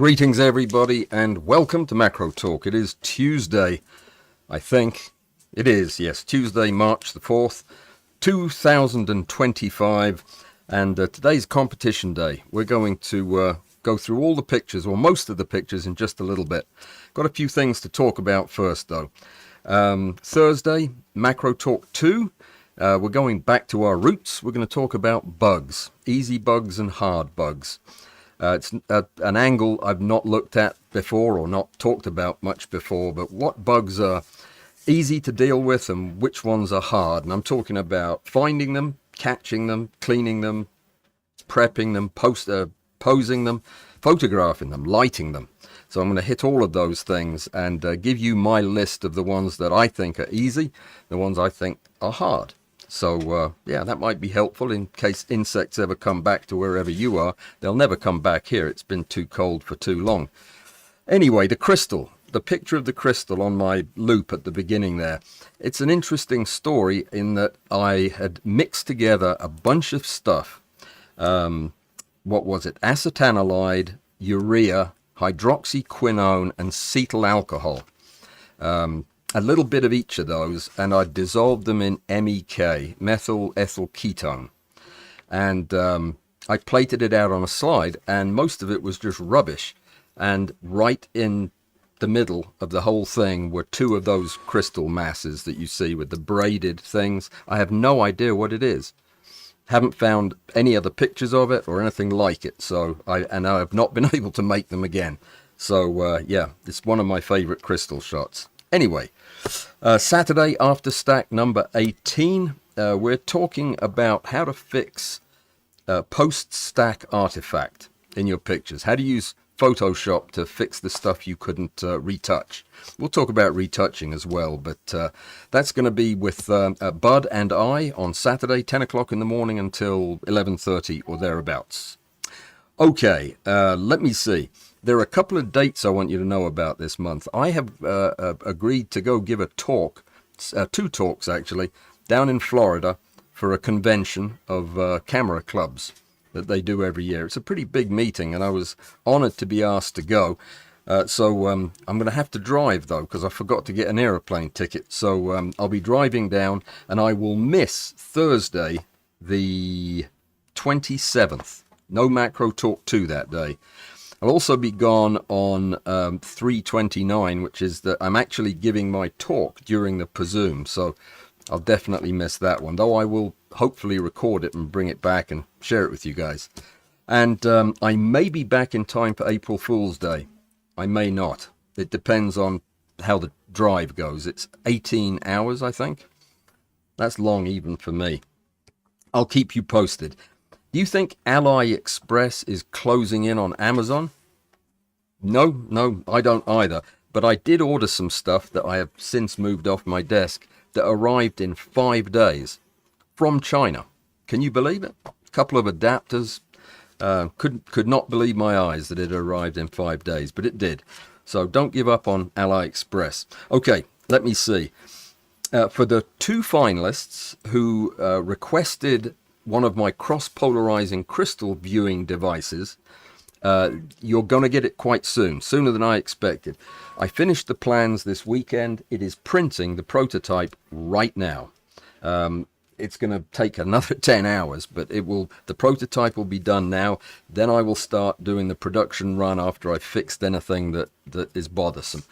Greetings everybody and welcome to Macro Talk. It is Tuesday, I think. It is, yes, Tuesday, March the 4th, 2025, and today's competition day. We're going to go through all the pictures, or most of the pictures, in just a little bit. Got a few things to talk about first though. Thursday, Macro Talk 2. We're going back to our roots. We're going to talk about bugs, easy bugs and hard bugs. It's an angle I've not looked at before or not talked about much before, but what bugs are easy to deal with and which ones are hard. And I'm talking about finding them, catching them, cleaning them, prepping them, posing them, photographing them, lighting them. So I'm going to hit all of those things and give you my list of the ones that I think are easy, the ones I think are hard. So, yeah, that might be helpful in case insects ever come back to wherever you are. They'll never come back here. It's been too cold for too long. Anyway, the crystal, the picture of the crystal on my loop at the beginning there. It's an interesting story in that I had mixed together a bunch of stuff. What was it? Acetanilide, urea, hydroxyquinone, and cetyl alcohol. A little bit of each of those, and I dissolved them in MEK, methyl ethyl ketone. And I plated it out on a slide, and most of it was just rubbish. And right in the middle of the whole thing were two of those crystal masses that you see with the braided things. I have no idea what it is. Haven't found any other pictures of it or anything like it. So I have not been able to make them again. So yeah, it's one of my favorite crystal shots. Anyway, Saturday after stack number 18, we're talking about how to fix post-stack artifact in your pictures. How to use Photoshop to fix the stuff you couldn't retouch. We'll talk about retouching as well, but that's going to be with Bud and I on Saturday, 10 o'clock in the morning until 11:30 or thereabouts. Okay, let me see. There are a couple of dates I want you to know about this month. I have agreed to go give a talk, two talks actually, down in Florida for a convention of camera clubs that they do every year. It's a pretty big meeting, and I was honored to be asked to go. So I'm going to have to drive, though, because I forgot to get an aeroplane ticket. So I'll be driving down, and I will miss Thursday, the 27th. No Macro Talk 2 that day. I'll also be gone on 3/29, which is that I'm actually giving my talk during the Presume, so I'll definitely miss that one, though I will hopefully record it and bring it back and share it with you guys. And I may be back in time for April Fool's Day. I may not. It depends on how the drive goes. It's 18 hours, I think. That's long even for me. I'll keep you posted. Do you think AliExpress is closing in on Amazon? No, I don't either. But I did order some stuff that I have since moved off my desk that arrived in 5 days from China. Can you believe it? A couple of adapters. Could not believe my eyes that it arrived in 5 days, but it did. So don't give up on AliExpress. Okay, let me see. For the two finalists who requested one of my cross-polarizing crystal viewing devices, you're going to get it quite soon, sooner than I expected. I finished the plans this weekend. It is printing the prototype right now. It's going to take another 10 hours, but the prototype will be done now. Then I will start doing the production run after I've fixed anything that is bothersome.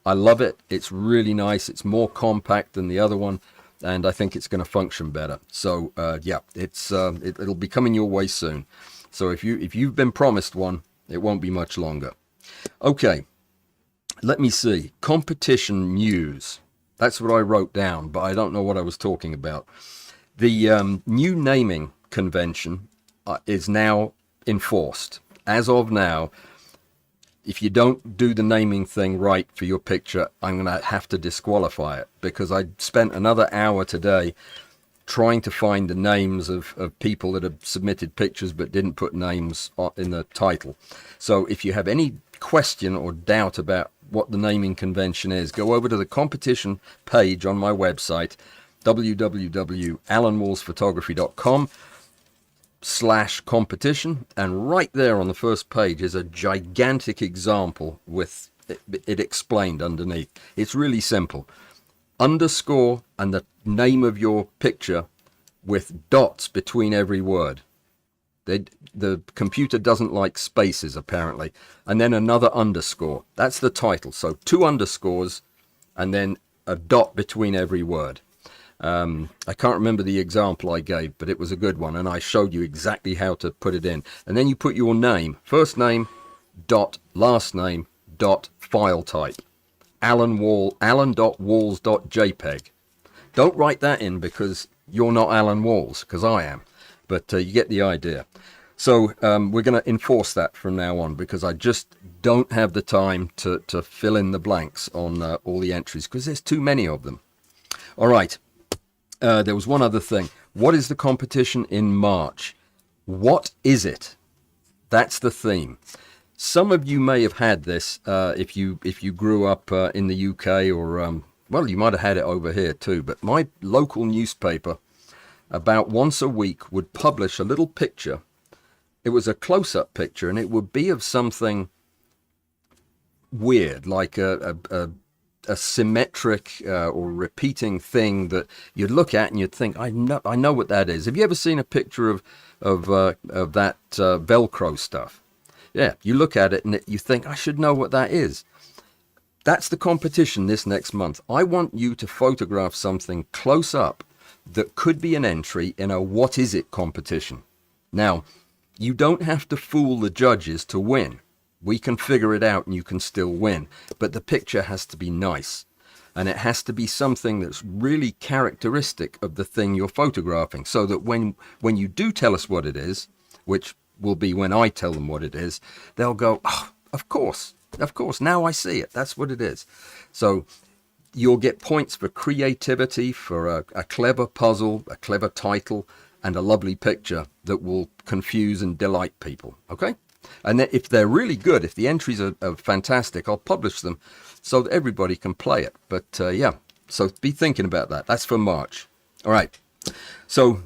I love it. It's really nice. It's more compact than the other one, and I think it's going to function better. So yeah, it'll be coming your way soon. So if you've been promised one, it won't be much longer. Okay, let me see. Competition news. That's what I wrote down, but I don't know what I was talking about. The new naming convention is now enforced. As of now, if you don't do the naming thing right for your picture, I'm going to have to disqualify it, because I spent another hour today trying to find the names of people that have submitted pictures but didn't put names in the title. So if you have any question or doubt about what the naming convention is, go over to the competition page on my website, www.AlanWallsPhotography.com. slash competition, and right there on the first page is a gigantic example with it explained underneath. It's really simple. Underscore and the name of your picture with dots between every word. The computer doesn't like spaces, apparently. And then another underscore. That's the title. So 2 underscores and then a dot between every word. I can't remember the example I gave, but it was a good one, and I showed you exactly how to put it in. And then you put your name, first name, dot, last name, dot, file type. Alan.walls.jpg. Don't write that in because you're not Alan Walls, because I am. But you get the idea. So we're going to enforce that from now on, because I just don't have the time to fill in the blanks on all the entries, because there's too many of them. All right. There was one other thing. What is the competition in March? What is it? That's the theme. Some of you may have had this if you grew up in the UK, or well, you might have had it over here too. But my local newspaper, about once a week, would publish a little picture. It was a close-up picture, and it would be of something weird, like a symmetric or repeating thing that you'd look at and you'd think, I know what that is. Have you ever seen a picture of that Velcro stuff? Yeah, you look at it and you think, I should know what that is. That's the competition this next month. I want you to photograph something close up that could be an entry in a what is it competition. Now, you don't have to fool the judges to win. We can figure it out and you can still win. But the picture has to be nice. And it has to be something that's really characteristic of the thing you're photographing. So that when you do tell us what it is, which will be when I tell them what it is, they'll go, oh, of course, now I see it. That's what it is. So you'll get points for creativity, for a clever puzzle, a clever title, and a lovely picture that will confuse and delight people. Okay? And then if they're really good, if the entries are fantastic, I'll publish them so that everybody can play it. But yeah, so be thinking about that. That's for March. All right. So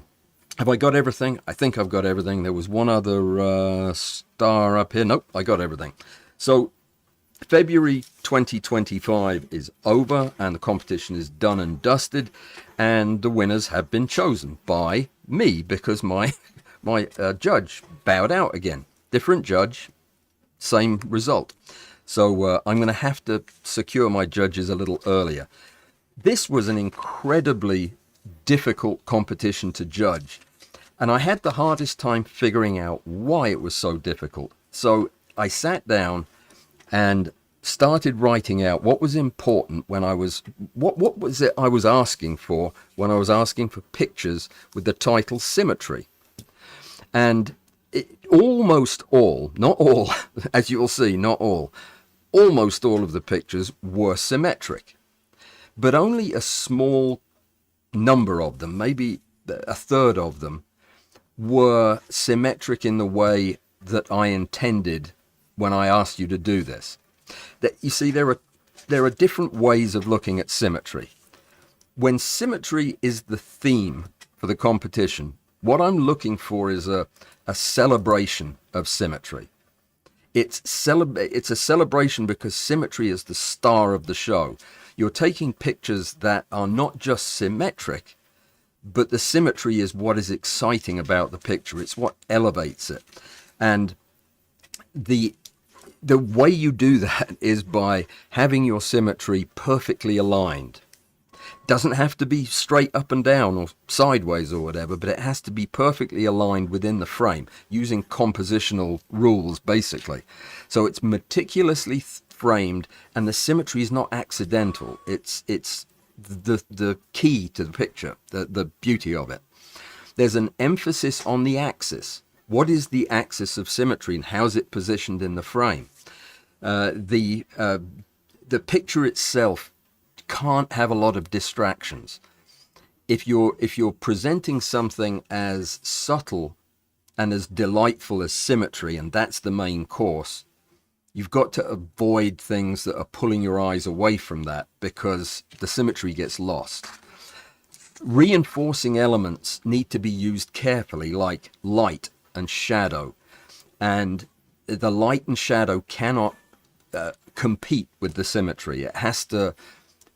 have I got everything? I think I've got everything. There was one other star up here. Nope, I got everything. So February 2025 is over and the competition is done and dusted. And the winners have been chosen by me because my judge bowed out again. Different judge, same result. So I'm going to have to secure my judges a little earlier. This was an incredibly difficult competition to judge. And I had the hardest time figuring out why it was so difficult. So I sat down and started writing out what was important when I was, what was it I was asking for when I was asking for pictures with the title Symmetry. And almost all, not all, as you'll see, not all, almost all of the pictures were symmetric, but only a small number of them, maybe a third of them, were symmetric in the way that I intended when I asked you to do this. That you see, there are different ways of looking at symmetry. When symmetry is the theme for the competition, what I'm looking for is a celebration of symmetry. It's a celebration because symmetry is the star of the show. You're taking pictures that are not just symmetric, but the symmetry is what is exciting about the picture. It's what elevates it. And the way you do that is by having your symmetry perfectly aligned. Doesn't have to be straight up and down or sideways or whatever, but it has to be perfectly aligned within the frame using compositional rules, basically. So it's meticulously framed, and the symmetry is not accidental. It's the key to the picture, the beauty of it. There's an emphasis on the axis. What is the axis of symmetry and how's it positioned in the frame? The picture itself can't have a lot of distractions. If you're presenting something as subtle and as delightful as symmetry, and that's the main course, you've got to avoid things that are pulling your eyes away from that because the symmetry gets lost. Reinforcing elements need to be used carefully, like light and shadow, and the light and shadow cannot compete with the symmetry. It has to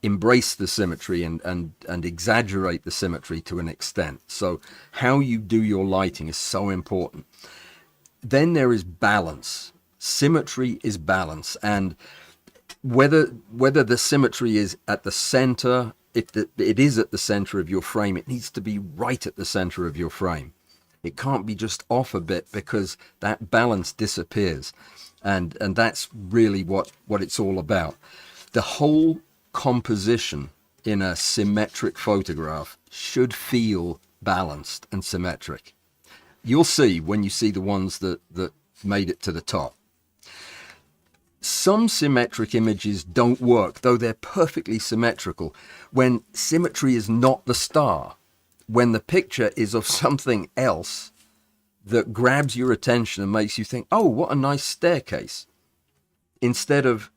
embrace the symmetry and exaggerate the symmetry to an extent. So how you do your lighting is so important. Then there is balance. Symmetry is balance, and whether the symmetry is at the center, it is at the center of your frame, it needs to be right at the center of your frame. It can't be just off a bit, because that balance disappears, and that's really what it's all about. The whole composition in a symmetric photograph should feel balanced and symmetric. You'll see when you see the ones that made it to the top. Some symmetric images don't work, though they're perfectly symmetrical, when symmetry is not the star, when the picture is of something else that grabs your attention and makes you think, oh, what a nice staircase, instead of,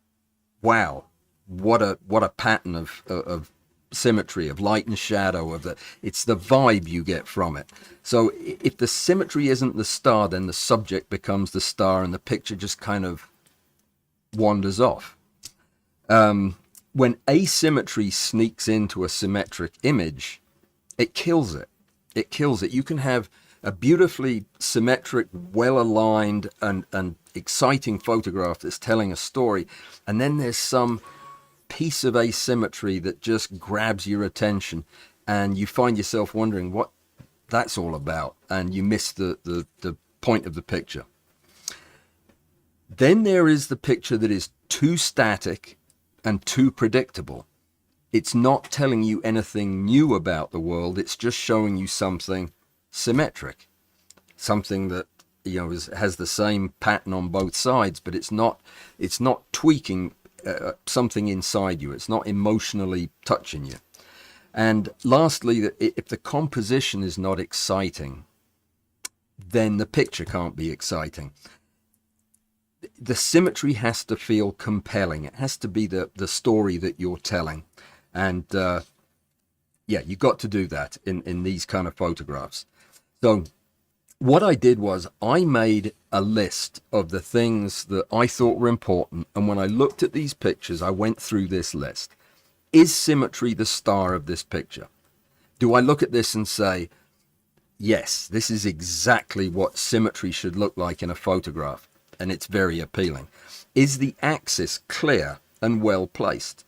wow, what a pattern of symmetry, of light and shadow, it's the vibe you get from it. So if the symmetry isn't the star, then the subject becomes the star and the picture just kind of wanders off. When asymmetry sneaks into a symmetric image, it kills it. It kills it. You can have a beautifully symmetric, well-aligned and exciting photograph that's telling a story, and then there's some piece of asymmetry that just grabs your attention, and you find yourself wondering what that's all about, and you miss the point of the picture. Then there is the picture that is too static and too predictable. It's not telling you anything new about the world, it's just showing you something symmetric, something that, you know, has the same pattern on both sides, but it's not tweaking something inside you. It's not emotionally touching you. And lastly, if the composition is not exciting, then the picture can't be exciting. The symmetry has to feel compelling. It has to be the story that you're telling. And yeah, you got to do that in these kind of photographs. So what I did was I made a list of the things that I thought were important. And when I looked at these pictures, I went through this list. Is symmetry the star of this picture? Do I look at this and say, yes, this is exactly what symmetry should look like in a photograph, and it's very appealing? Is the axis clear and well placed?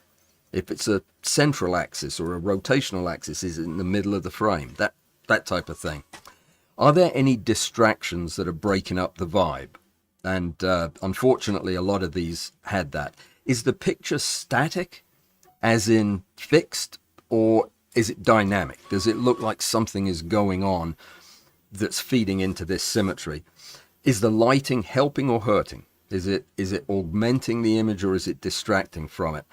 If it's a central axis or a rotational axis, is it in the middle of the frame? That type of thing. Are there any distractions that are breaking up the vibe? And unfortunately, a lot of these had that. Is the picture static, as in fixed, or is it dynamic? Does it look like something is going on that's feeding into this symmetry? Is the lighting helping or hurting? Is it augmenting the image, or is it distracting from it?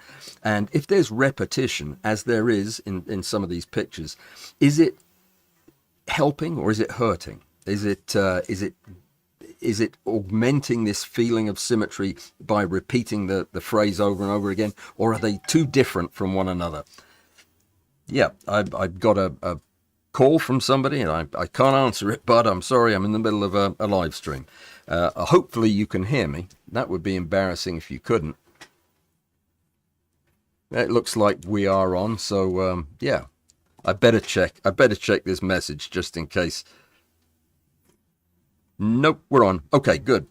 And if there's repetition, as there is in some of these pictures, is it helping or is it hurting? Is it augmenting this feeling of symmetry by repeating the phrase over and over again, or are they too different from one another? Yeah, I've got a call from somebody, and I can't answer it, but I'm sorry, I'm in the middle of a live stream. Hopefully you can hear me. That would be embarrassing if you couldn't. It looks like we are on, so yeah, I better check this message just in case. Nope, we're on. Okay, good.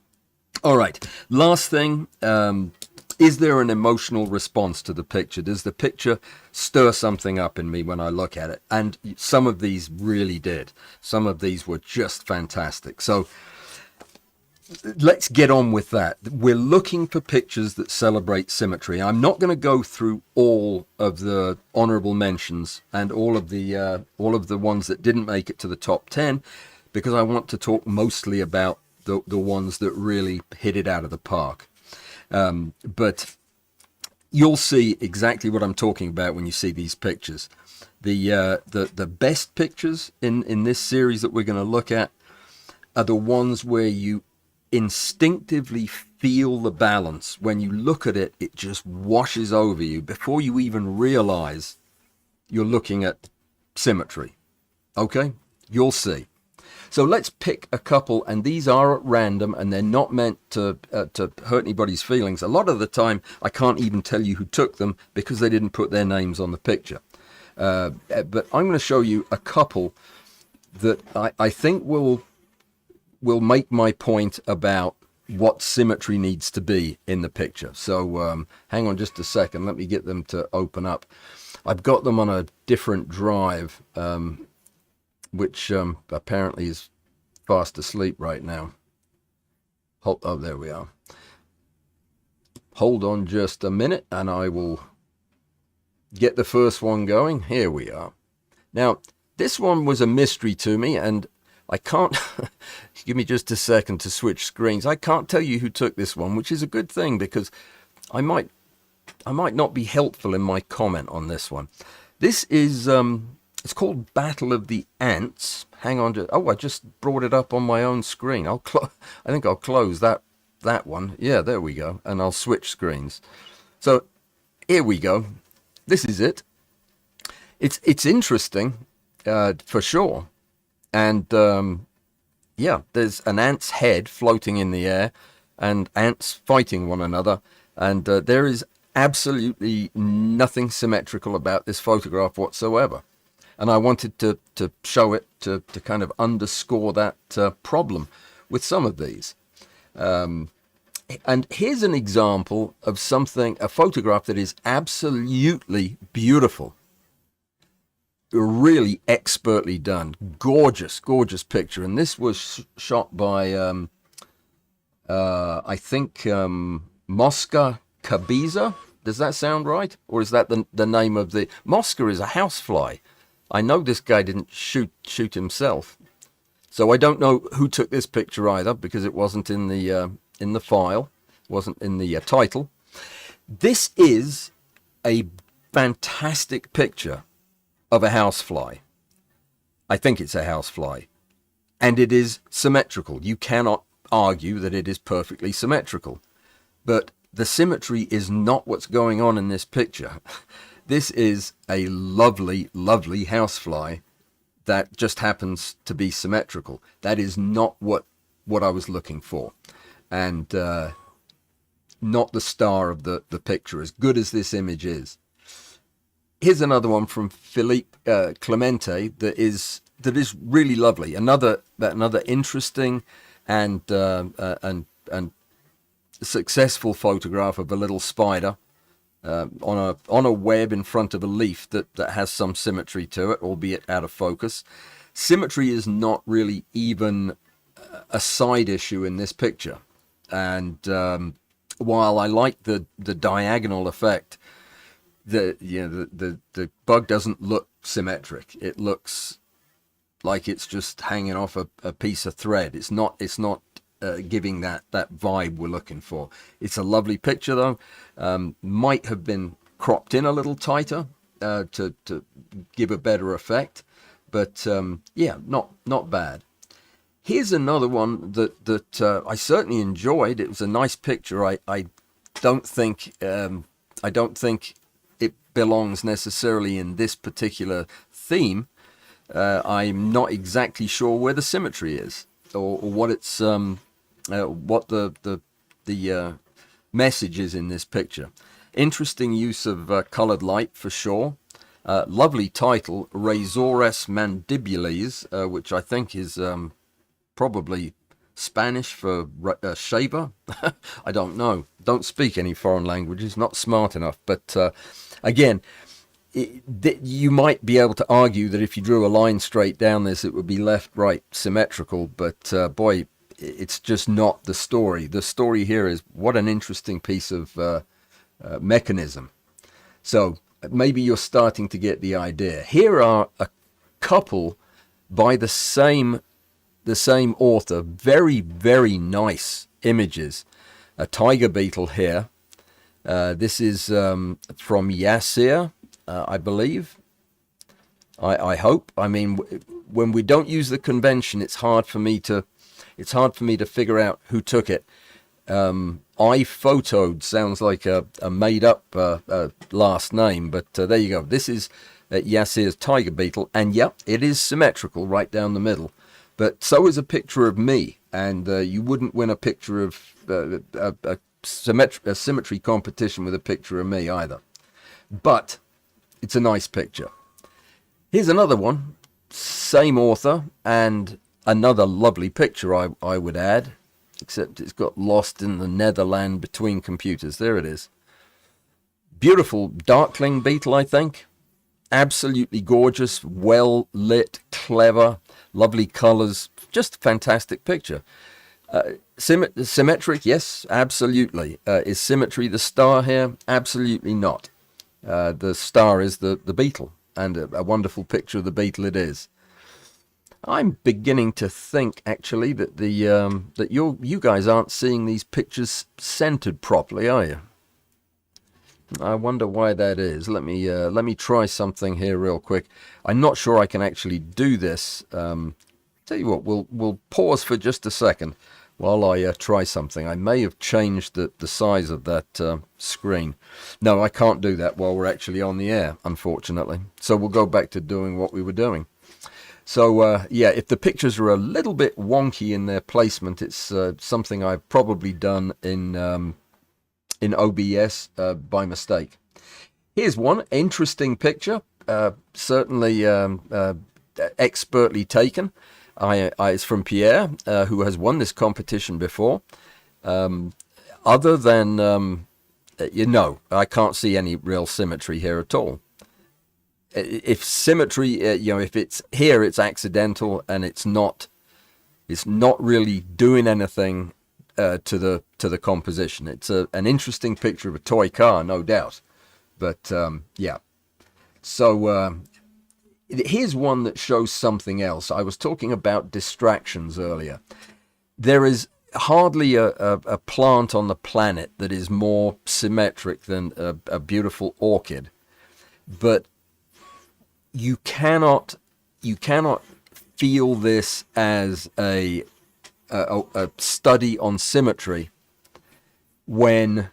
All right, last thing, is there an emotional response to the picture? Does the picture stir something up in me when I look at it? And some of these really did. Some of these were just fantastic. So let's get on with that. We're looking for pictures that celebrate symmetry. I'm not going to go through all of the honorable mentions and all of the ones that didn't make it to the top 10, because I want to talk mostly about the ones that really hit it out of the park. But you'll see exactly what I'm talking about when you see these pictures. The best pictures in this series that we're going to look at are the ones where you instinctively feel the balance. When you look at it, it just washes over you before you even realize you're looking at symmetry. Okay? You'll see. So let's pick a couple, and these are at random, and they're not meant to hurt anybody's feelings. A lot of the time, I can't even tell you who took them because they didn't put their names on the picture. But I'm going to show you a couple that I think will make my point about what symmetry needs to be in the picture. So hang on just a second. Let me get them to open up. I've got them on a different drive, which apparently is fast asleep right now. Oh, there we are. Hold on just a minute and I will get the first one going. Here we are. Now, this one was a mystery to me, and I can't, give me just a second to switch screens. I can't tell you who took this one, which is a good thing because I might not be helpful in my comment on this one. This is, it's called Battle of the Ants. Hang on, I just brought it up on my own screen. I think I'll close that one. Yeah, there we go. And I'll switch screens. So here we go. This is it. It's interesting, for sure. And yeah, there's an ant's head floating in the air and ants fighting one another. And there is absolutely nothing symmetrical about this photograph whatsoever. And I wanted to show it to kind of underscore that problem with some of these. And here's an example of something, a photograph that is absolutely beautiful. Really expertly done. Gorgeous, gorgeous picture. And this was shot by, I think, Mosca Cabiza. Does that sound right? Or is that the name of the... Mosca is a housefly. I know this guy didn't shoot himself. So I don't know who took this picture either, because it wasn't in the file, wasn't in the title. This is a fantastic picture of a housefly. I think it's a housefly. And it is symmetrical. You cannot argue that it is perfectly symmetrical. But the symmetry is not what's going on in this picture. This is a lovely, lovely housefly that just happens to be symmetrical. That is not what I was looking for. And not the star of the picture, as good as this image is. Here's another one from Philippe Clemente that is really lovely. Another interesting and successful photograph of a little spider on a web in front of a leaf that has some symmetry to it, albeit out of focus. Symmetry is not really even a side issue in this picture. And while I like the diagonal effect, the bug doesn't look symmetric. It looks like it's just hanging off a piece of thread. It's not giving that vibe we're looking for. It's a lovely picture though. Might have been cropped in a little tighter to give a better effect, but yeah, not bad. Here's another one that I certainly enjoyed. It was a nice picture. I don't think it belongs necessarily in this particular theme. I'm not exactly sure where the symmetry is, or what it's what the message is in this picture. Interesting use of colored light for sure. Lovely title, Razores Mandibules, which I think is probably Spanish for shaver. I don't know. Don't speak any foreign languages. Not smart enough. But again, you might be able to argue that if you drew a line straight down this, it would be left-right symmetrical. But boy, it's just not the story. The story here is what an interesting piece of mechanism. So maybe you're starting to get the idea. Here are a couple by the same author. Very, very nice images. A tiger beetle here. This is from Yassir, I believe. I hope. I mean, when we don't use the convention, it's hard for me to figure out who took it. AWPhotography sounds like a made up last name, but there you go. This is Yassir's tiger beetle, and yep, it is symmetrical right down the middle. but so is a picture of me, and you wouldn't win a picture of a symmetry competition with a picture of me either. But it's a nice picture. Here's another one, same author, and another lovely picture, I would add, except it's got lost in the netherland between computers. There it is. Beautiful darkling beetle, I think. Absolutely gorgeous, well lit, clever, lovely colors. Just a fantastic picture. Symmetric, yes, absolutely. Is symmetry the star here? Absolutely not. The star is the beetle, and a wonderful picture of the beetle it is. I'm beginning to think, actually, that that you guys aren't seeing these pictures centered properly, are you? I wonder why that is. Let me try something here real quick. I'm not sure I can actually do this. Tell you what, we'll pause for just a second while I try something. I may have changed the size of that screen. No, I can't do that while we're actually on the air, unfortunately. So we'll go back to doing what we were doing. So yeah, if the pictures are a little bit wonky in their placement, it's something I've probably done in OBS by mistake. Here's one interesting picture, certainly expertly taken. It's from Pierre, who has won this competition before. Other than, I can't see any real symmetry here at all. If symmetry, if it's here, it's accidental, and it's not really doing anything to the composition. It's an interesting picture of a toy car, no doubt, but yeah. So here's one that shows something else. I was talking about distractions earlier. There is hardly a plant on the planet that is more symmetric than a beautiful orchid, but you cannot feel this as a study on symmetry when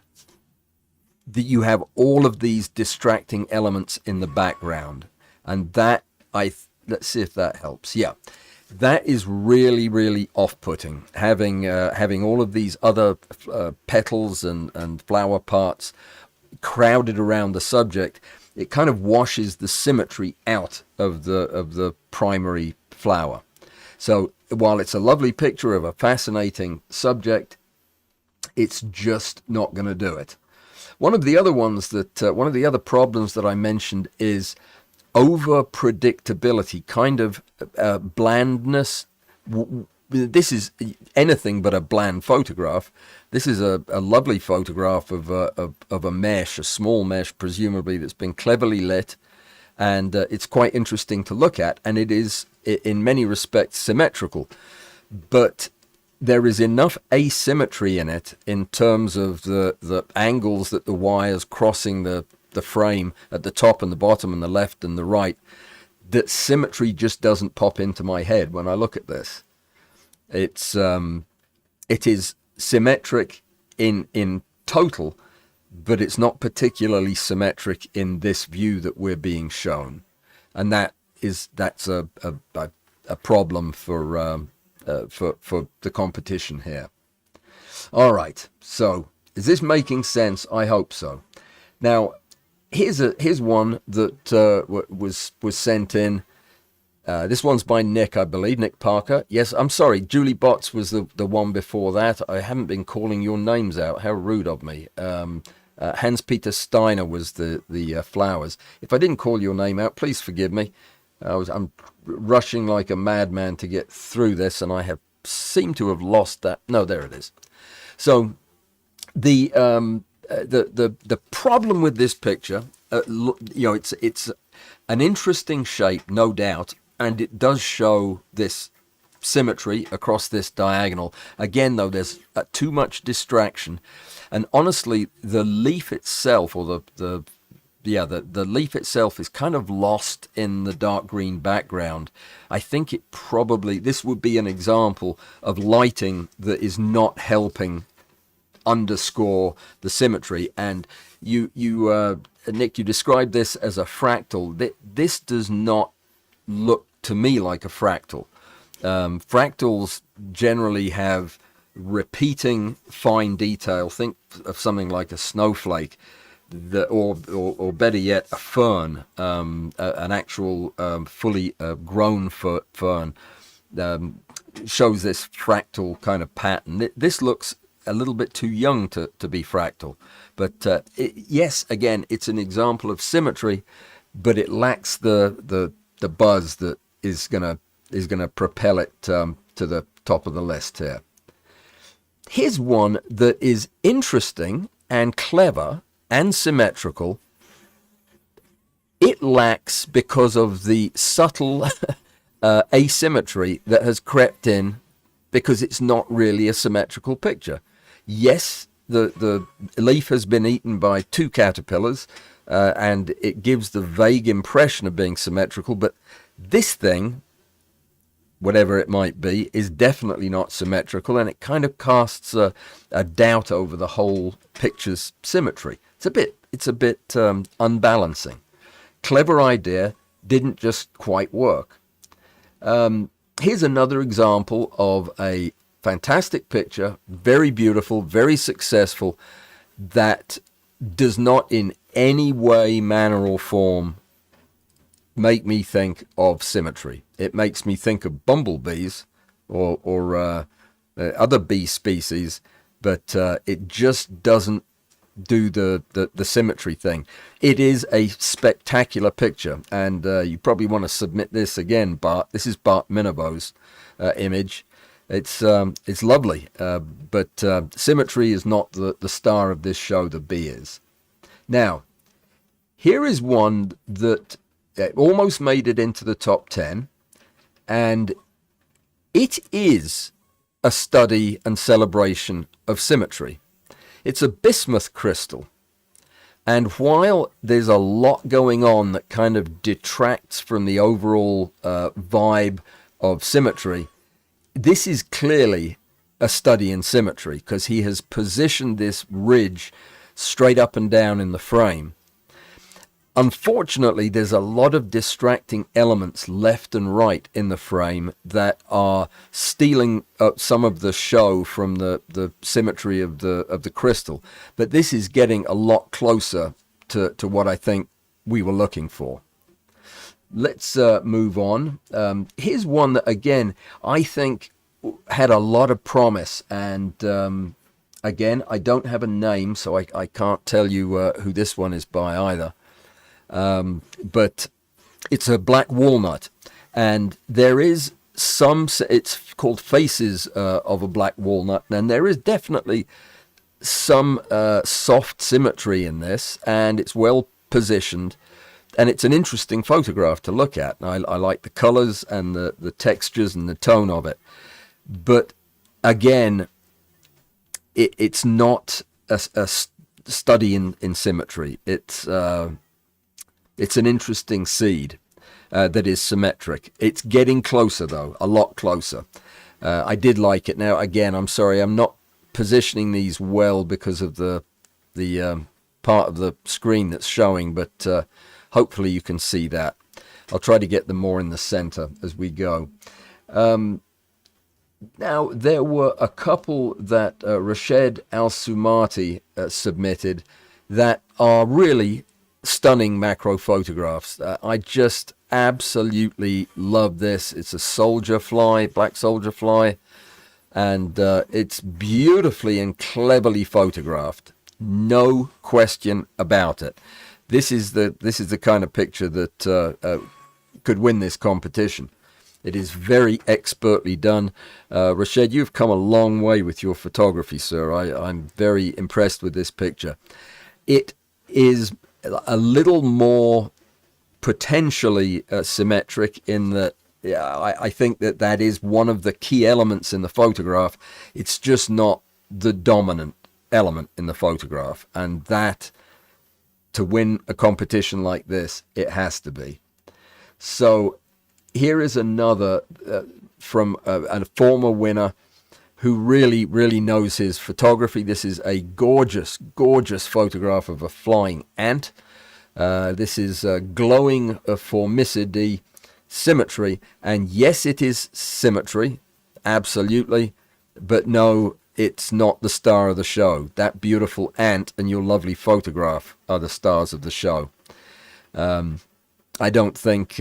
you have all of these distracting elements in the background. And that, let's see if that helps. Yeah, that is really, really off-putting, having all of these other petals and flower parts crowded around the subject. It kind of washes the symmetry out of the primary flower. So while it's a lovely picture of a fascinating subject, it's just not going to do it. One of the other problems that I mentioned is over predictability, kind of blandness. This is anything but a bland photograph. This is a lovely photograph of a mesh, a small mesh, presumably, that's been cleverly lit, and it's quite interesting to look at, and it is in many respects symmetrical, but there is enough asymmetry in it in terms of the angles that the wires crossing the frame at the top and the bottom and the left and the right, that symmetry just doesn't pop into my head when I look at this. It is symmetric in total, but it's not particularly symmetric in this view that we're being shown, and that's a problem for the competition here. All right, so is this making sense? I hope so. Now, here's one that was sent in. This one's by Nick, I believe, Nick Parker. Yes, I'm sorry, Julie Botts was the one before that. I haven't been calling your names out. How rude of me. Hans-Peter Steiner was the flowers. If I didn't call your name out, please forgive me. I'm rushing like a madman to get through this, and I seem to have lost that. No, there it is. So the problem with this picture, it's an interesting shape, no doubt, and it does show this symmetry across this diagonal. Again, though, there's too much distraction, and honestly, the leaf itself, or the leaf itself, is kind of lost in the dark green background. I think this would be an example of lighting that is not helping underscore the symmetry. And you Nick, you described this as a fractal. This does not look to me like a fractal. Fractals generally have repeating fine detail. Think of something like a snowflake, or better yet, a fern, an actual fully grown fern. Shows this fractal kind of pattern. This looks a little bit too young to be fractal, but yes, again, it's an example of symmetry, but it lacks the buzz that is gonna propel it to the top of the list here. Here's one that is interesting and clever and symmetrical. It lacks because of the subtle asymmetry that has crept in, because it's not really a symmetrical picture. Yes, the leaf has been eaten by two caterpillars, and it gives the vague impression of being symmetrical, but this thing, whatever it might be, is definitely not symmetrical, and it kind of casts a doubt over the whole picture's symmetry. It's a bit unbalancing. Clever idea, didn't just quite work. Here's another example of a fantastic picture, very beautiful, very successful, that does not in any way, manner, or form make me think of symmetry. It makes me think of bumblebees or other bee species, but it just doesn't do the symmetry thing. It is a spectacular picture, and you probably want to submit this again, Bart. This is Bart Minavo's image. It's lovely, but symmetry is not the star of this show. The bee is. Now, here is one that almost made it into the top 10, and it is a study and celebration of symmetry. It's a bismuth crystal, and while there's a lot going on that kind of detracts from the overall vibe of symmetry, this is clearly a study in symmetry, because he has positioned this ridge straight up and down in the frame. Unfortunately, there's a lot of distracting elements left and right in the frame that are stealing up some of the show from the symmetry of the crystal. But this is getting a lot closer to what I think we were looking for. Let's move on. Here's one that, again, I think had a lot of promise. And again, I don't have a name, so I can't tell you who this one is by either. But it's a black walnut, and there is it's called Faces of a Black Walnut, and there is definitely some soft symmetry in this, and it's well positioned, and it's an interesting photograph to look at. I like the colors and the textures and the tone of it, but again, it's not a study in symmetry. It's an interesting seed that is symmetric. It's getting closer, though, a lot closer. I did like it. Now, again, I'm sorry, I'm not positioning these well because of the part of the screen that's showing, but hopefully you can see that. I'll try to get them more in the center as we go. Now, there were a couple that Rashed Al-Sumati submitted that are really stunning macro photographs. I just absolutely love this. It's a soldier fly, black soldier fly, and it's beautifully and cleverly photographed. No question about it. This is the kind of picture that could win this competition. It is very expertly done. Rashed, you've come a long way with your photography, sir. I'm very impressed with this picture. It is a little more potentially symmetric in that I think that is one of the key elements in the photograph. It's just not the dominant element in the photograph, and that, to win a competition like this, it has to be. So here is another from a former winner who really knows his photography. This is a gorgeous photograph of a flying ant. This is glowing Formicidae, symmetry. And yes, it is symmetry, absolutely, but no, it's not the star of the show. That beautiful ant and your lovely photograph are the stars of the show. I don't think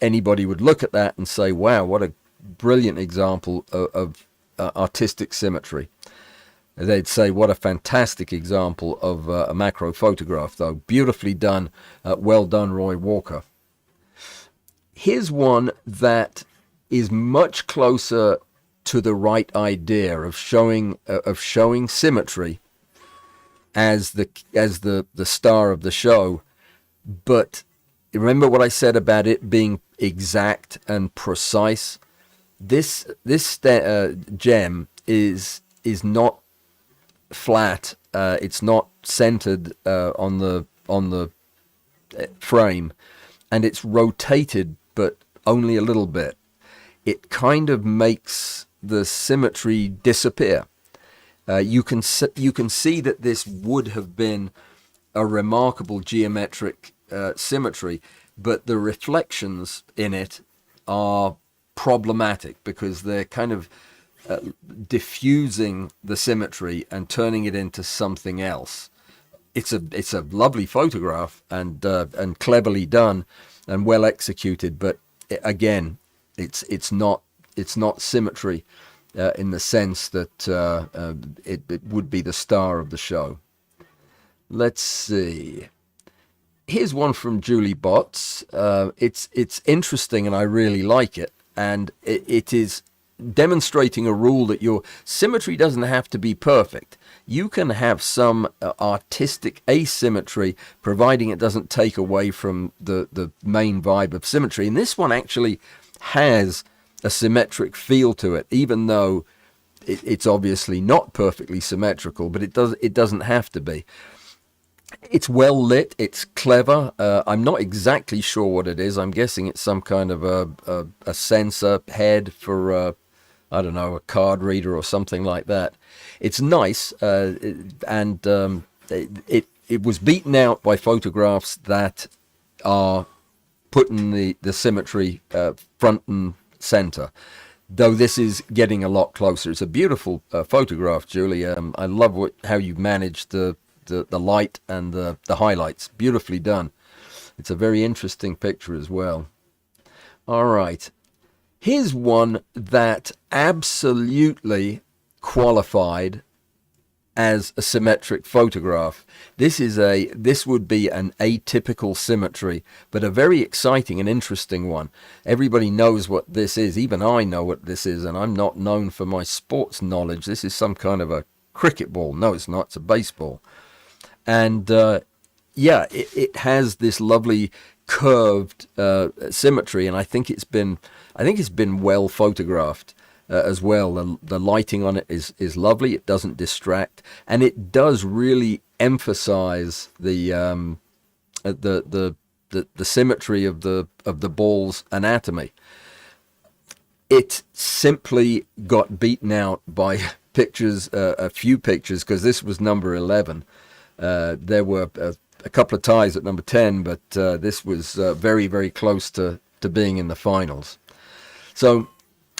anybody would look at that and say, wow, what a brilliant example of artistic symmetry. They'd say, what a fantastic example of a macro photograph, though. Beautifully done. Well done, Roy Walker. Here's one that is much closer to the right idea of showing symmetry as the star of the show. But remember what I said about it being exact and precise? This gem is not flat. It's not centered on the frame, and it's rotated, but only a little bit. It kind of makes the symmetry disappear. You can see that this would have been a remarkable geometric symmetry, but the reflections in it are problematic because they're kind of diffusing the symmetry and turning it into something else. It's a lovely photograph and cleverly done and well executed, but again, it's not symmetry in the sense that it would be the star of the show. Let's see. Here's one from Julie Botts. It's interesting and I really like it, and it is demonstrating a rule that your symmetry doesn't have to be perfect. You can have some artistic asymmetry, providing it doesn't take away from the main vibe of symmetry. And this one actually has a symmetric feel to it, even though it's obviously not perfectly symmetrical, but it doesn't have to be. It's well lit, it's clever. I'm not exactly sure what it is. I'm guessing it's some kind of a sensor head for I don't know, a card reader or something like that. It's nice, and it was beaten out by photographs that are putting the symmetry front and center, though this is getting a lot closer. It's a beautiful photograph, Julie. I love how you managed the light and the highlights. Beautifully done. It's a very interesting picture as well. All right. Here's one that absolutely qualified as a symmetric photograph. This would be an atypical symmetry, but a very exciting and interesting one. Everybody knows what this is. Even I know what this is, and I'm not known for my sports knowledge. This is some kind of a cricket ball. No, it's not. It's a baseball. And yeah, it has this lovely curved symmetry, and I think it's been well photographed as well. The lighting on it is lovely. It doesn't distract, and it does really emphasize the symmetry of the ball's anatomy. It simply got beaten out by pictures, a few pictures, because this was number 11. There were a couple of ties at number 10, but this was very, very close to being in the finals. So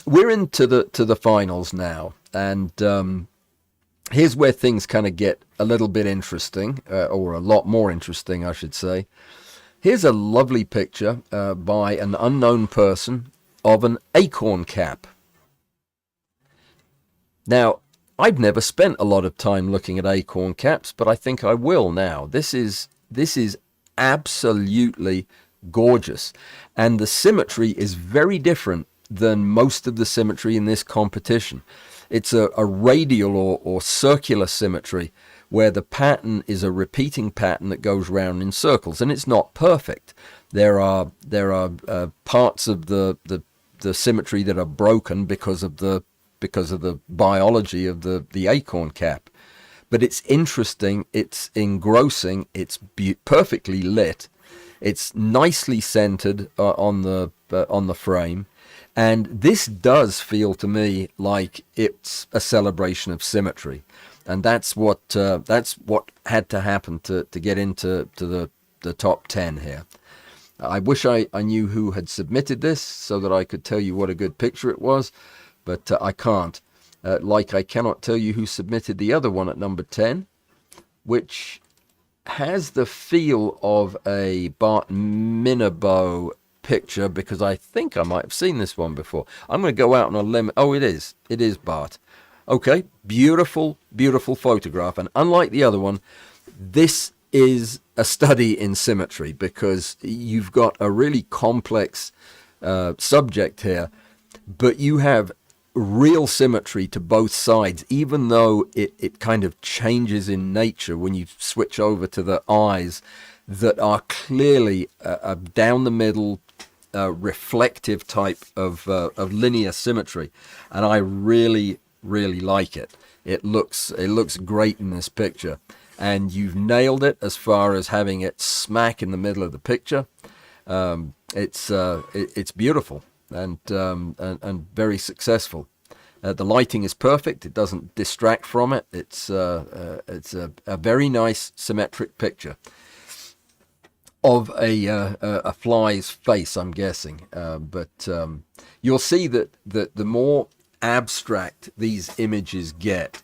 we're into the finals now, and here's where things kind of get a little bit interesting, or a lot more interesting, I should say. Here's a lovely picture by an unknown person of an acorn cap. Now, I've never spent a lot of time looking at acorn caps, but I think I will now. This is absolutely gorgeous, and the symmetry is very different than most of the symmetry in this competition. It's a radial or circular symmetry where the pattern is a repeating pattern that goes round in circles, and it's not perfect. There are parts of the symmetry that are broken because of the biology of the acorn cap. But it's interesting, it's engrossing, it's perfectly lit, it's nicely centered on the frame, and this does feel to me like it's a celebration of symmetry, and that's what had to happen to get into the top 10 here. I wish I knew who had submitted this so that I could tell you what a good picture it was, but I can't. Like I cannot tell you who submitted the other one at number 10, which has the feel of a Bart Minabo picture, because I think I might have seen this one before. I'm going to go out on a limb. Oh, it is Bart. Okay, beautiful, beautiful photograph. And unlike the other one, this is a study in symmetry, because you've got a really complex subject here, but you have real symmetry to both sides, even though it kind of changes in nature when you switch over to the eyes that are clearly down the middle, reflective type of linear symmetry. And I really, really like it. It looks great in this picture. And you've nailed it as far as having it smack in the middle of the picture. It's beautiful and very successful. The lighting is perfect. It doesn't distract from it. It's a very nice symmetric picture of a fly's face, I'm guessing. But you'll see that the more abstract these images get,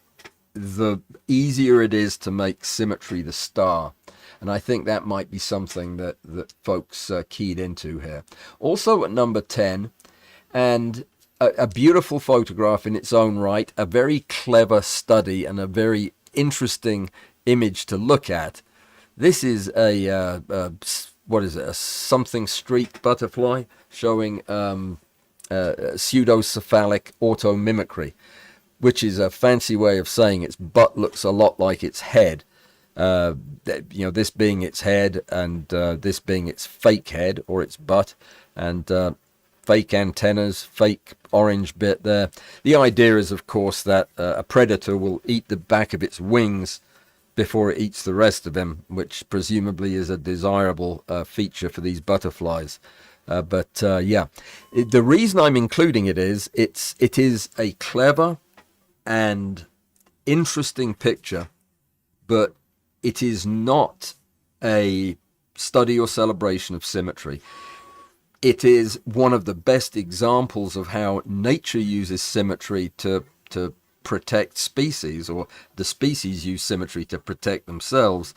the easier it is to make symmetry the star. And I think that might be something that folks keyed into here. Also at number 10, and a beautiful photograph in its own right, a very clever study and a very interesting image to look at. This is what is it, a something streak butterfly showing pseudocephalic automimicry, which is a fancy way of saying its butt looks a lot like its head. This being its head, and this being its fake head or its butt, and fake antennas, fake orange bit there. The idea is, of course, that a predator will eat the back of its wings before it eats the rest of him, which presumably is a desirable feature for these butterflies. The reason I'm including it is it is a clever and interesting picture, but it is not a study or celebration of symmetry. It is one of the best examples of how nature uses symmetry to protect species, or the species use symmetry to protect themselves.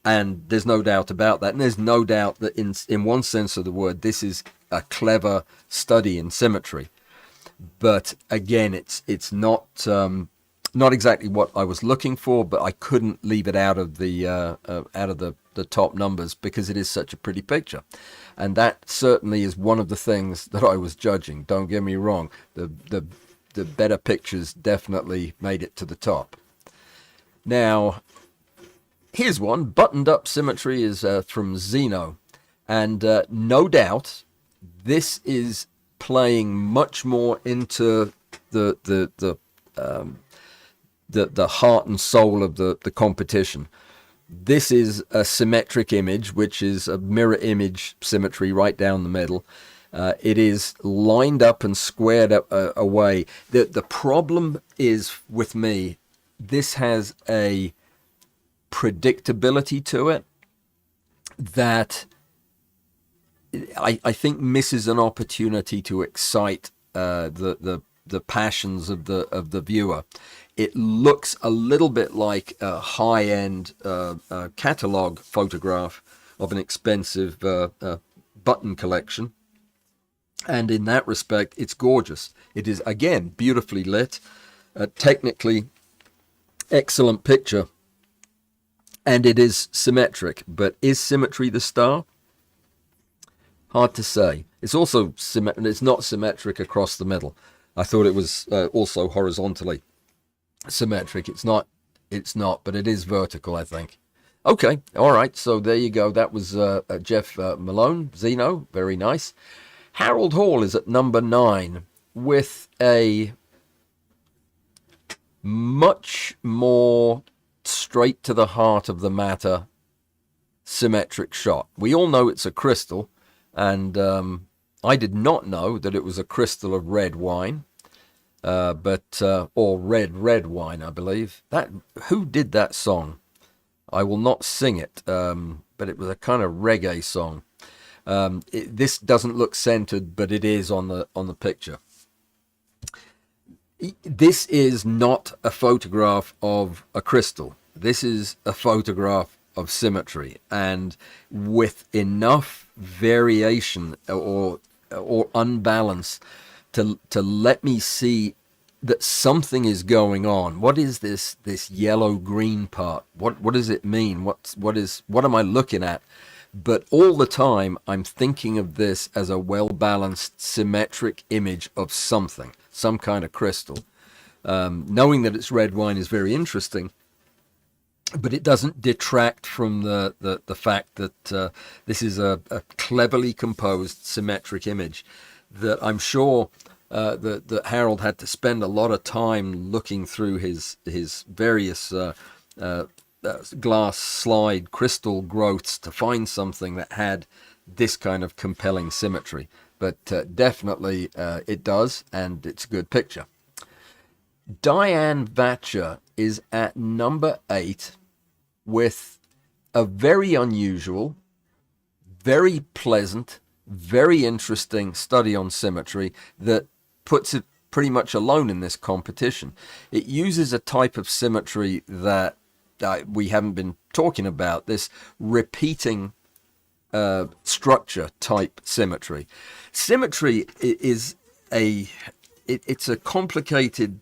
And there's no doubt about that. And there's no doubt that in one sense of the word, this is a clever study in symmetry. But again, it's not exactly what I was looking for, but I couldn't leave it out of the top numbers because it is such a pretty picture. And that certainly is one of the things that I was judging. Don't get me wrong. The better pictures definitely made it to the top. Now, here's one. Buttoned Up Symmetry is from Zeno. And no doubt, this is playing much more into the heart and soul of the competition. This is a symmetric image, which is a mirror image symmetry right down the middle. It is lined up and squared away. The problem is with me, this has a predictability to it that I think misses an opportunity to excite the passions of the viewer. It looks a little bit like a high-end catalog photograph of an expensive button collection. And in that respect, it's gorgeous. It is, again, beautifully lit, technically excellent picture, and it is symmetric. But is symmetry the star? Hard to say. It's also it's not symmetric across the middle. I thought it was also horizontally symmetric. It's not, but it is vertical, I think. Okay, all right, so there you go. That was Jeff Malone, Zeno, very nice. Harold Hall is at number 9 with a much more straight to the heart of the matter symmetric shot. We all know it's a crystal, and I did not know that it was a crystal of red wine. Or red wine, I believe. Who did that song? I will not sing it, but it was a kind of reggae song. This doesn't look centered, but it is on the picture. This is not a photograph of a crystal. This is a photograph of symmetry, and with enough variation or unbalance to let me see that something is going on. What is this yellow green part? What does it mean? What am I looking at? But all the time I'm thinking of this as a well-balanced symmetric image of something, some kind of crystal. Knowing that it's red wine is very interesting, but it doesn't detract from the fact that this is a cleverly composed symmetric image that I'm sure that Harold had to spend a lot of time looking through his various glass slide crystal growths to find something that had this kind of compelling symmetry. But definitely it does, and it's a good picture. Diane Vatcher is at number 8 with a very unusual, very pleasant, very interesting study on symmetry that puts it pretty much alone in this competition. It uses a type of symmetry that we haven't been talking about, this repeating structure type symmetry. Symmetry is it's a complicated,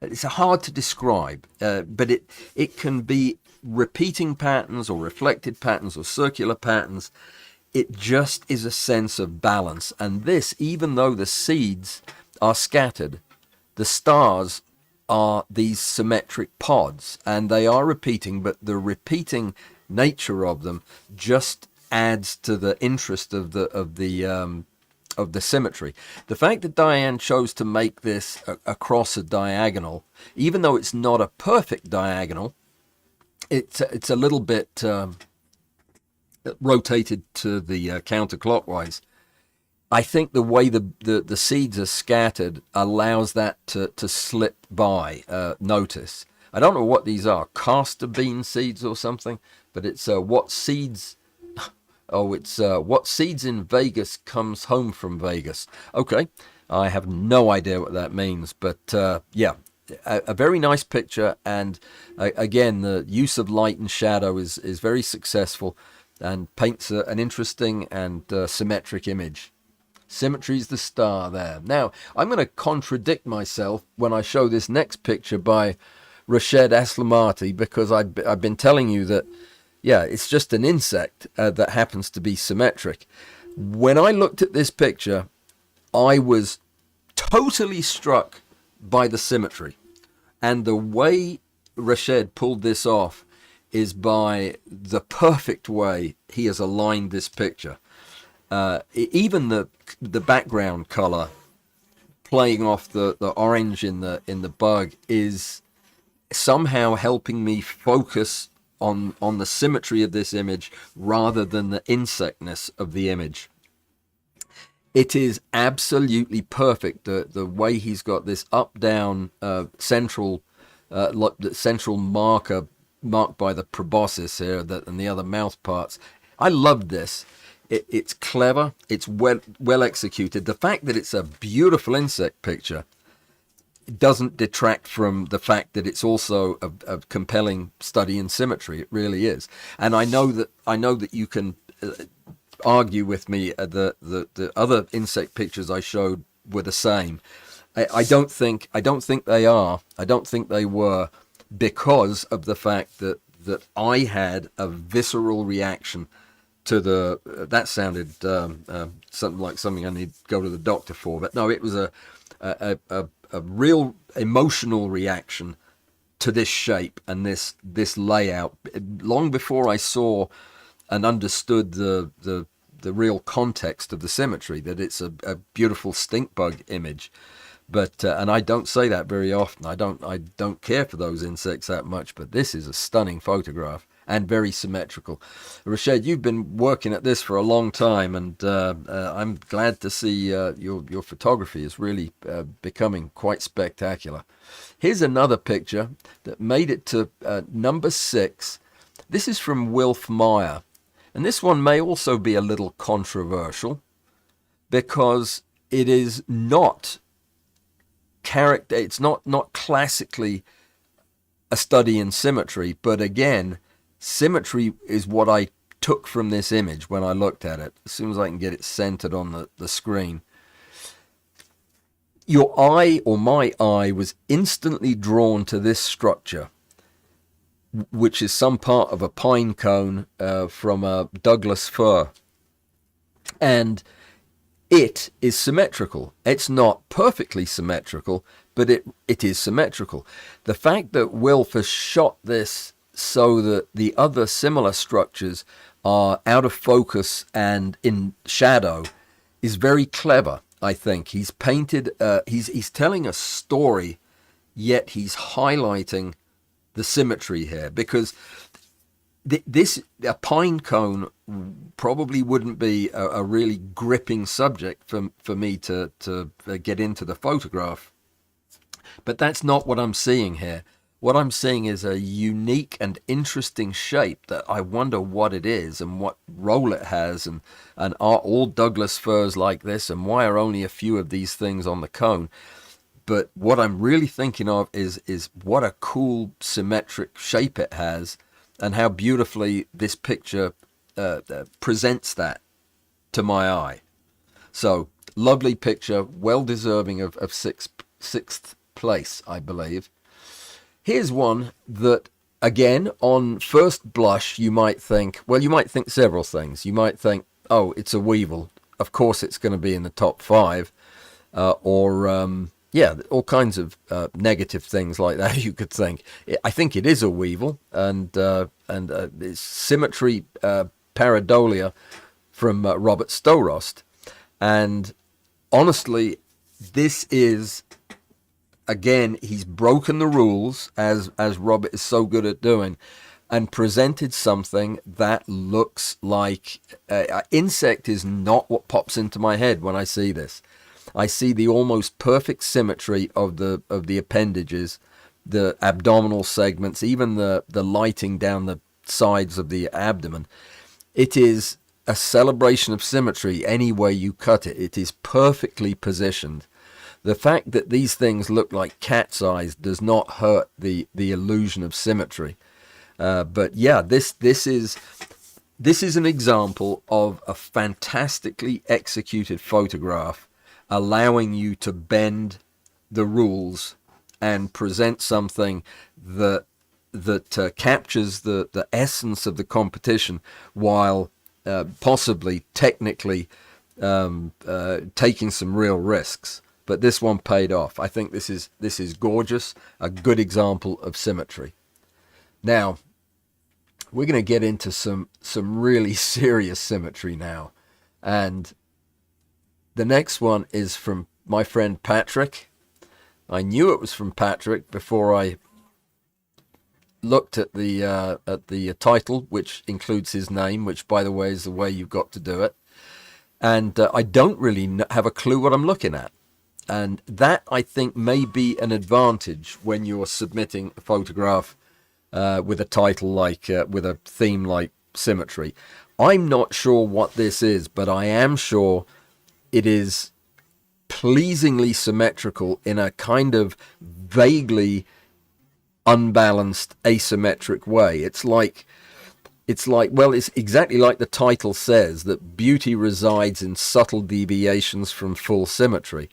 it's hard to describe, but it can be repeating patterns or reflected patterns or circular patterns. It just is a sense of balance. And this, even though the seeds are scattered, the stars are these symmetric pods, and they are repeating, but the repeating nature of them just adds to the interest of the symmetry. The fact that Diane chose to make this across a diagonal, even though it's not a perfect diagonal, it's a little bit rotated to the counterclockwise. I think the way the seeds are scattered allows that to slip by notice. I don't know what these are, castor bean seeds or something, but it's what seeds. Oh, it's what seeds in Vegas comes home from Vegas. Okay, I have no idea what that means, but yeah, a very nice picture, and again, the use of light and shadow is very successful and paints an interesting and symmetric image. Symmetry's the star there. Now, I'm going to contradict myself when I show this next picture by Rached Aslamati, because I've been telling you that, yeah, it's just an insect that happens to be symmetric. When I looked at this picture, I was totally struck by the symmetry. And the way Rached pulled this off is by the perfect way he has aligned this picture. Even the background color playing off the orange in the bug is somehow helping me focus on the symmetry of this image rather than the insectness of the image. It is absolutely perfect, the way he's got this up-down central marker marked by the proboscis here and the other mouth parts. I love this. It's clever. It's well executed. The fact that it's a beautiful insect picture doesn't detract from the fact that it's also a compelling study in symmetry. It really is. And I know that you can argue with me the other insect pictures I showed were the same. I don't think they are. I don't think they were, because of the fact that I had a visceral reaction to that sounded something like something I need to go to the doctor for, but no, it was a real emotional reaction to this shape and this layout long before I saw and understood the real context of the symmetry, that it's a beautiful stink bug image. But and I don't say that very often. I don't care for those insects that much, but this is a stunning photograph and very symmetrical. Rached, you've been working at this for a long time, and I'm glad to see your photography is really becoming quite spectacular. Here's another picture that made it to number 6. This is from Wilf Meyer, And this one may also be a little controversial because it is not it's not classically a study in symmetry, but again, symmetry is what I took from this image when I looked at it. As soon as I can get it centered on the screen. Your eye, or my eye, was instantly drawn to this structure, which is some part of a pine cone from a Douglas fir. And it is symmetrical. It's not perfectly symmetrical, but it is symmetrical. The fact that Wilf has shot this so that the other similar structures are out of focus and in shadow is very clever, I think. He's painted, he's telling a story, yet he's highlighting the symmetry here, because a pine cone probably wouldn't be a really gripping subject for me to get into the photograph. But that's not what I'm seeing here. What I'm seeing is a unique and interesting shape that I wonder what it is and what role it has, and are all Douglas firs like this, and why are only a few of these things on the cone? But what I'm really thinking of is what a cool symmetric shape it has, and how beautifully this picture presents that to my eye. So, lovely picture, well deserving of sixth place, I believe. Here's one that, again, on first blush, you might think several things. You might think, oh, it's a weevil. Of course it's going to be in the top 5. Yeah, all kinds of negative things like that you could think. I think it is a weevil, and it's Symmetry Pareidolia from Robert Storost. And honestly, this is, again, he's broken the rules, as Robert is so good at doing, and presented something that looks like insect is not what pops into my head when I see this. I see the almost perfect symmetry of the appendages, the abdominal segments, even the lighting down the sides of the abdomen. It is a celebration of symmetry any way you cut it. It is perfectly positioned. The fact that these things look like cat's eyes does not hurt the illusion of symmetry. But yeah, this is an example of a fantastically executed photograph, allowing you to bend the rules and present something that captures the essence of the competition, while possibly technically taking some real risks. But this one paid off. I think this is gorgeous, a good example of symmetry. Now, we're going to get into some really serious symmetry now. And the next one is from my friend Patrick. I knew it was from Patrick before I looked at the title, which includes his name, which, by the way, is the way you've got to do it. And I don't really have a clue what I'm looking at. And that, I think, may be an advantage when you're submitting a photograph with a title like, with a theme like symmetry. I'm not sure what this is, but I am sure it is pleasingly symmetrical in a kind of vaguely unbalanced, asymmetric way. It's exactly like the title says, that beauty resides in subtle deviations from full symmetry.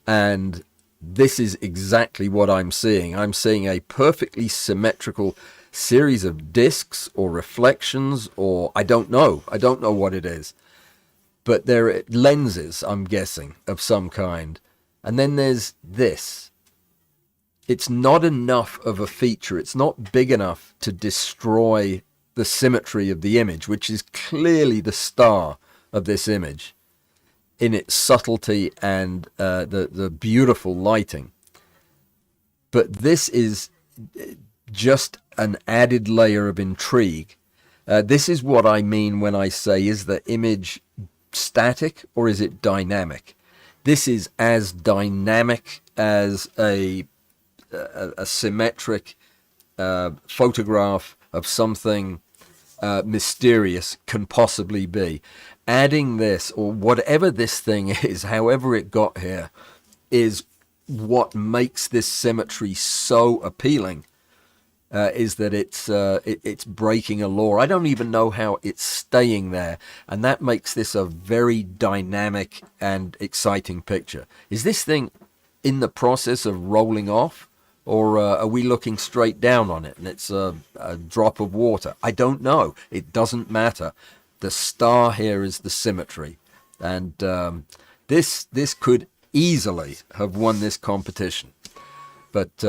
And this is exactly what I'm seeing. I'm seeing a perfectly symmetrical series of discs or reflections, or I don't know what it is. But they're lenses, I'm guessing, of some kind. And then there's this. It's not enough of a feature. It's not big enough to destroy the symmetry of the image, which is clearly the star of this image in its subtlety and the beautiful lighting. But this is just an added layer of intrigue. This is what I mean when I say, is the image static or is it dynamic? This is as dynamic as a symmetric photograph of something mysterious can possibly be. Adding this, or whatever this thing is, however it got here, is what makes this symmetry so appealing. Is that it's breaking a law. I don't even know how it's staying there, and that makes this a very dynamic and exciting picture. Is this thing in the process of rolling off, or are we looking straight down on it and it's a drop of water? I don't know. It doesn't matter. The star here is the symmetry, and this could easily have won this competition, but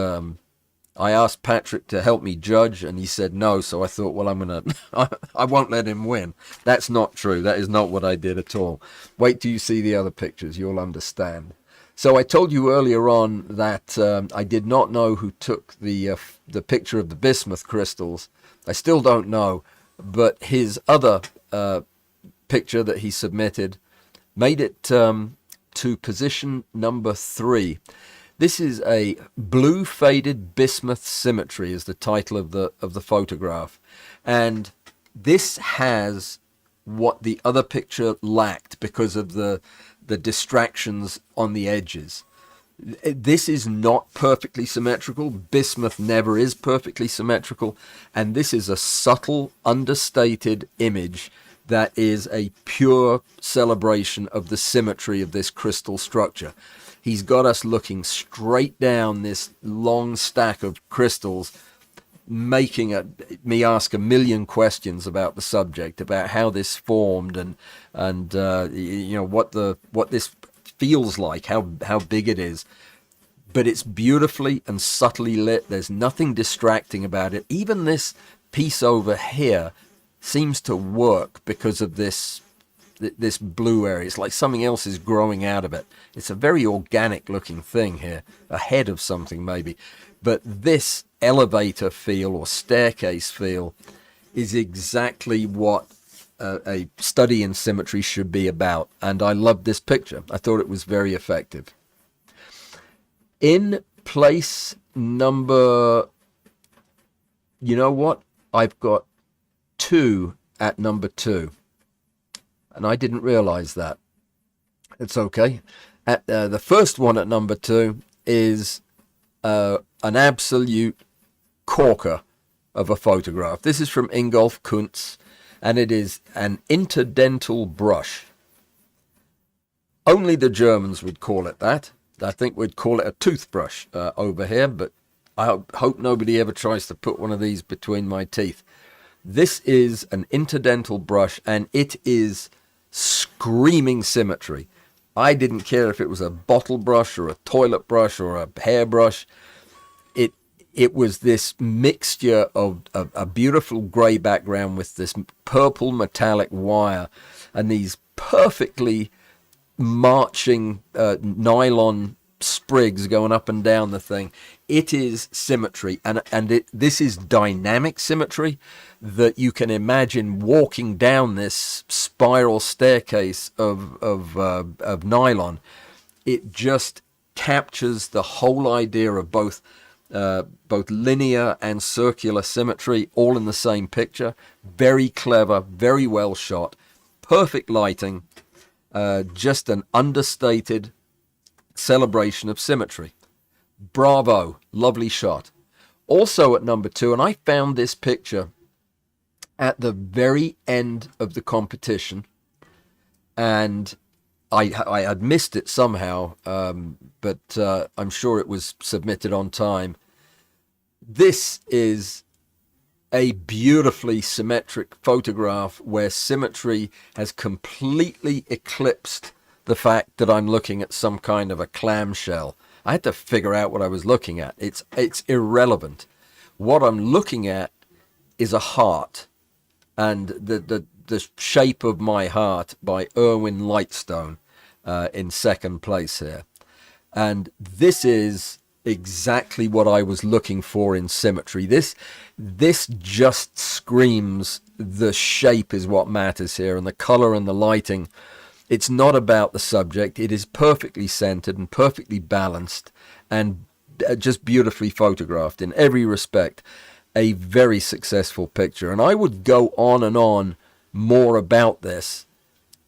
I asked Patrick to help me judge, and he said no, so I thought, well, I won't let him win. That's not true. That is not what I did at all. Wait till you see the other pictures. You'll understand. So I told you earlier on that I did not know who took the picture of the bismuth crystals. I still don't know, but his other picture that he submitted made it to position number 3. This is a blue faded bismuth symmetry is the title of the photograph, and this has what the other picture lacked because of the distractions on the edges. This is not perfectly symmetrical. Bismuth never is perfectly symmetrical, and this is a subtle, understated image that is a pure celebration of the symmetry of this crystal structure. He's got us looking straight down this long stack of crystals, making me ask a million questions about the subject, about how this formed, and you know what this feels like, how big it is. But it's beautifully and subtly lit. There's nothing distracting about it. Even this piece over here seems to work because of this blue area. It's like something else is growing out of it. It's a very organic looking thing here, a head of something maybe. But this elevator feel or staircase feel is exactly what a study in symmetry should be about. And I loved this picture. I thought it was very effective. In place number, you know what? I've got 2 at number 2. And I didn't realize that. It's okay. At the first one at number 2 is an absolute corker of a photograph. This is from Ingolf Kuntz, and it is an interdental brush. Only the Germans would call it that. I think we'd call it a toothbrush over here, but I hope nobody ever tries to put one of these between my teeth. This is an interdental brush, and it is screaming symmetry. I didn't care if it was a bottle brush or a toilet brush or a hairbrush. It was this mixture of a beautiful grey background with this purple metallic wire and these perfectly marching nylon sprigs going up and down the thing. It is symmetry, and this is dynamic symmetry that you can imagine walking down this spiral staircase of nylon. It just captures the whole idea of both linear and circular symmetry all in the same picture. Very clever, very well shot, perfect lighting, just an understated celebration of symmetry. Bravo, lovely shot. Also at number 2, and I found this picture at the very end of the competition, and I had missed it somehow, but I'm sure it was submitted on time. This is a beautifully symmetric photograph where symmetry has completely eclipsed the fact that I'm looking at some kind of a clamshell. I had to figure out what I was looking at. It's irrelevant. What I'm looking at is a heart, and the shape of my heart by Irwin Lightstone in second place here. And this is exactly what I was looking for in symmetry. This just screams the shape is what matters here, and the color and the lighting. It's not about the subject. It is perfectly centered and perfectly balanced and just beautifully photographed in every respect. a very successful picture. And I would go on and on more about this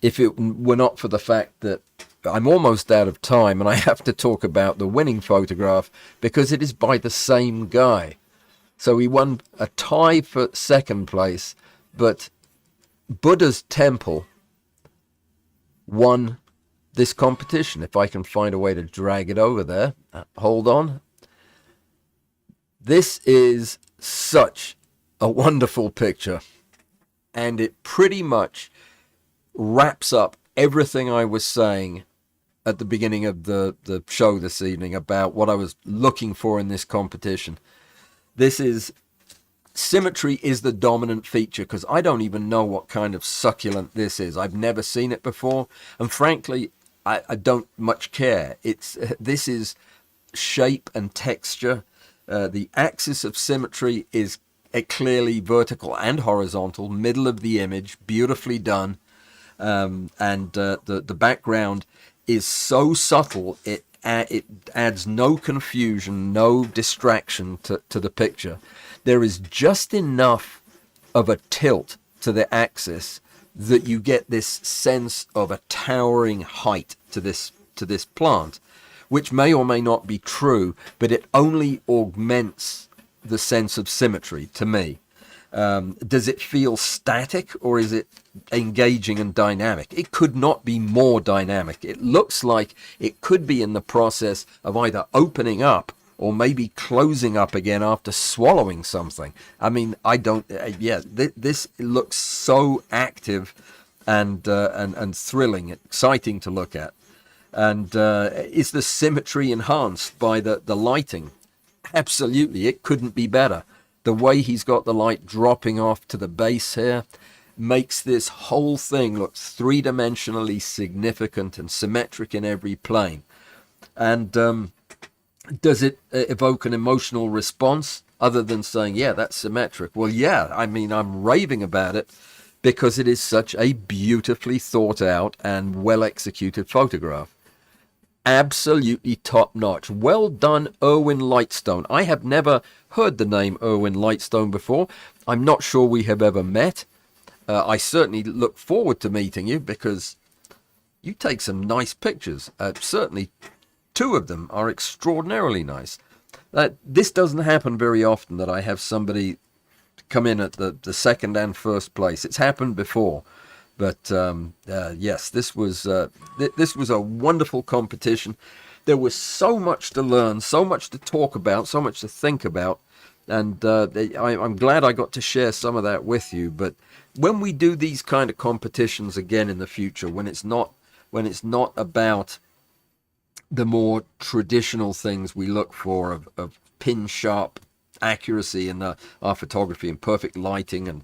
if it were not for the fact that I'm almost out of time and I have to talk about the winning photograph because it is by the same guy. So he won a tie for second place, but Buddha's Temple won this competition. If I can find a way to drag it over there. Hold on. This is such a wonderful picture, and it pretty much wraps up everything I was saying at the beginning of the show this evening about what I was looking for in this competition. This is symmetry is the dominant feature, because I don't even know what kind of succulent this is. I've never seen it before, and frankly, I don't much care. This is shape and texture. The axis of symmetry is clearly vertical and horizontal, middle of the image, beautifully done, and the background is so subtle it adds no confusion, no distraction to the picture. There is just enough of a tilt to the axis that you get this sense of a towering height to this plant, which may or may not be true, but it only augments the sense of symmetry to me. Does it feel static, or is it engaging and dynamic? It could not be more dynamic. It looks like it could be in the process of either opening up or maybe closing up again after swallowing something. I mean, I don't, this looks so active and thrilling, exciting to look at. And is the symmetry enhanced by the lighting? Absolutely, it couldn't be better. The way he's got the light dropping off to the base here makes this whole thing look three-dimensionally significant and symmetric in every plane. And does it evoke an emotional response other than saying, yeah, that's symmetric? Well, yeah, I mean, I'm raving about it because it is such a beautifully thought out and well-executed photograph. Absolutely top-notch. Well done, Irwin Lightstone. I have never heard the name Irwin Lightstone before. I'm not sure we have ever met. I certainly look forward to meeting you because you take some nice pictures. Certainly two of them are extraordinarily nice. This doesn't happen very often that I have somebody come in at the second and first place. It's happened before. But yes, this was a wonderful competition. There was so much to learn, so much to talk about, so much to think about, and I'm glad I got to share some of that with you. But when we do these kind of competitions again in the future, when it's not about the more traditional things we look for of pin sharp accuracy in our photography and perfect lighting and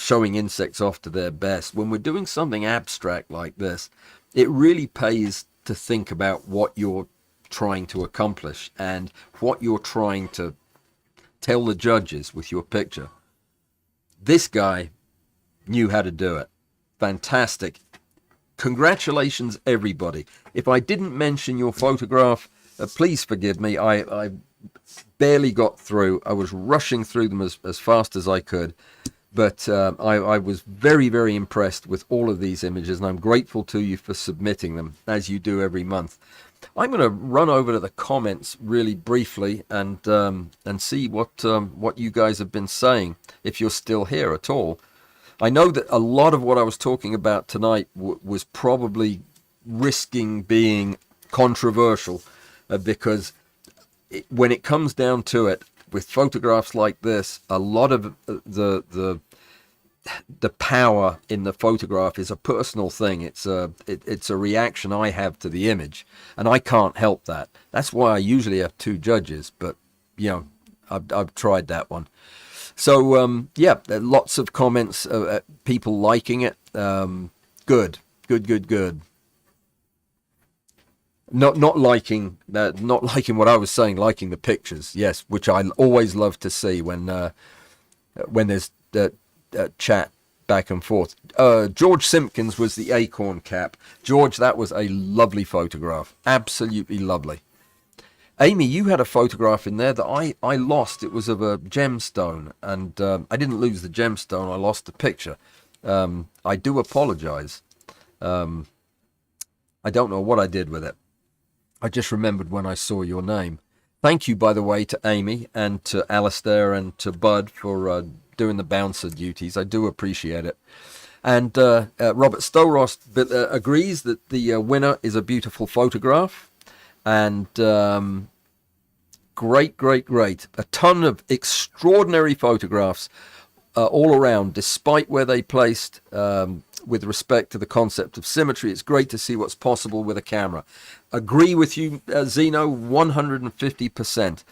showing insects off to their best, when we're doing something abstract like this, it really pays to think about what you're trying to accomplish and what you're trying to tell the judges with your picture. This guy knew how to do it. Fantastic. Congratulations, everybody. If I didn't mention your photograph, please forgive me. I barely got through. I was rushing through them as fast as I could. But I was very, very impressed with all of these images, and I'm grateful to you for submitting them, as you do every month. I'm going to run over to the comments really briefly and see what you guys have been saying, if you're still here at all. I know that a lot of what I was talking about tonight was probably risking being controversial, because when it comes down to it, with photographs like this, a lot of the power in the photograph is a personal thing. It's a reaction I have to the image, and I can't help that. That's why I usually have two judges, but you know, I've tried that one. So yeah, lots of comments, people liking it. Good. Not liking what I was saying, liking the pictures, yes, which I always love to see when there's chat back and forth. George Simpkins was the acorn cap. George, that was a lovely photograph, absolutely lovely. Amy, you had a photograph in there that I lost. It was of a gemstone, and I didn't lose the gemstone. I lost the picture. I do apologize. I don't know what I did with it. I just remembered when I saw your name. Thank you, by the way, to Amy and to Alistair and to Bud for doing the bouncer duties. I do appreciate it. And Robert Stowross agrees that the winner is a beautiful photograph. And great, great, great. A ton of extraordinary photographs all around, despite where they placed with respect to the concept of symmetry. It's great to see what's possible with a camera. Agree with you, Zeno, 150%.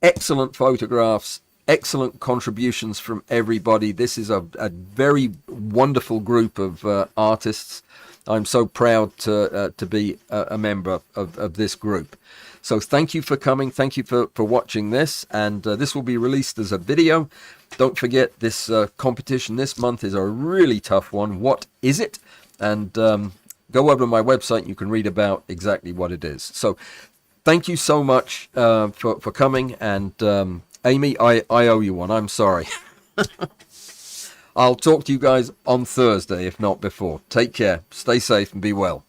Excellent photographs, excellent contributions from everybody. This is a very wonderful group of artists. I'm so proud to be a member of this group. So thank you for coming. Thank you for watching this. And this will be released as a video. Don't forget, this competition this month is a really tough one. What is it? And go over to my website and you can read about exactly what it is. So thank you so much for coming. And Amy, I owe you one. I'm sorry. I'll talk to you guys on Thursday, if not before. Take care. Stay safe and be well.